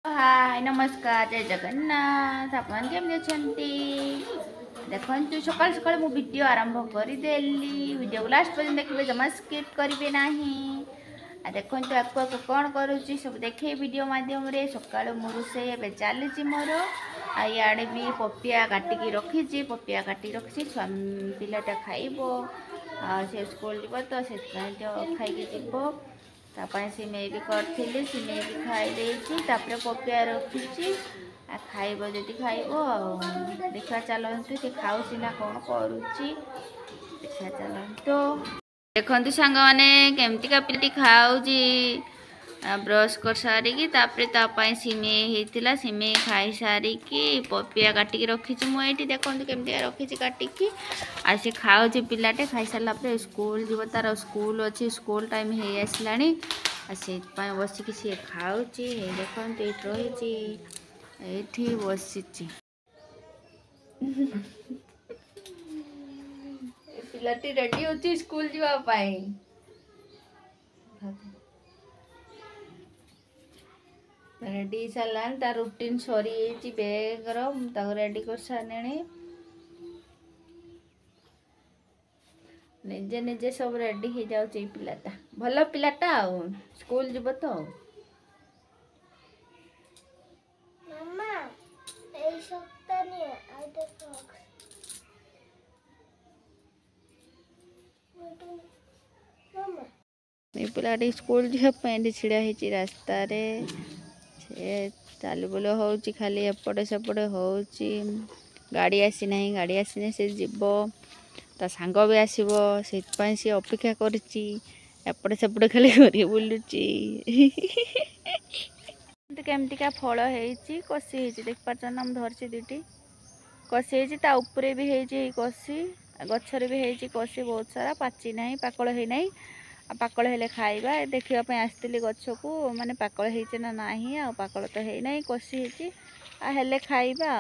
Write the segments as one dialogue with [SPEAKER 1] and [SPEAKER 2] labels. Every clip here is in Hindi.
[SPEAKER 1] हाय नमस्कार जय जगन्नाथ आपण केमती अछंती देखंतु सकाळ सकाळ मु वीडियो आरंभ करदेली वीडियो को लास्ट पर्यंत देखिए जमा स्किप करेंगे नहीं आ देखंतु आपको आपको कौन करुच्ची सब देखे वीडियो माध्यम रे सकाळ मु रोषे एबे चलीची मोर आ इआड़े भी पपिया काटिकी रखी पपिया काटिकी रखी पिलाटा खाइबो से स्कूल जीव तो से खाई जीव तापाई सिमेई भी करी सिमेई भी खाई तापर पपिया रखी खाइब जदि खाइब देखा चलतु से खाऊसी ना कौन करुच्ची देखा चलतु देखु सांग मैंने केमती पिलाटी खाऊजी ब्रश कर सारिकी तापर सिमेई होता सिमेई खाई सारिकी पपिया काटिकी रखी मुझे देखो केमती रखी काटिकी आ सी खाऊँ पिलाटे खाई सारा स्कूल जीव तार स्कूल अच्छी स्कूल टाइम हो आसला से बसिकी सी खाऊँ देखो ये रही बसी पिलाटी रेडी होती स्कूल जावाई रेडी सारा तार रुटीन सरी बेगर रेडी कर सारे निजे निजे सब रेडी हो जाऊँ पिलाटा भल पिलाटा आ स्कूल जीव तो पिलाटी स्कूल जावाई छिड़ा होती रास्ता चालू बुल हो खाली एपटे सेपटे हो गाड़ी आसी ना गाड़ी आसने से जीव ता सांग भी आसो से सी अपेक्षा करपटे सेपटे खाली कर बुलूची केमतिका फल है कसी देख पार्च ना धरची दुटी कसी होपर भी है कसी गचर भी है कसी बहुत सारा पाची ना पाकल है ना पाकल हेले खाइबा देखापी आसती गछ को माने पाकल है ना नहीं आ पाकल तो है ना कसी हेले खाइबा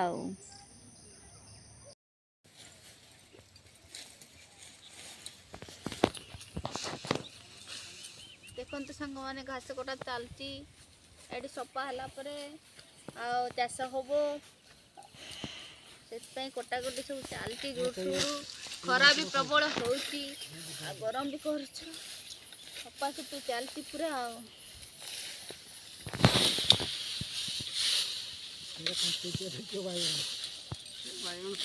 [SPEAKER 1] देखते सांग मैंने घास कटा चलती ये सफा है चाष हम से कटाकटी सब चलती जोर सोर खरा भी प्रबल हो गरम भी कर सफा सुफी चलती पूरा बाइगन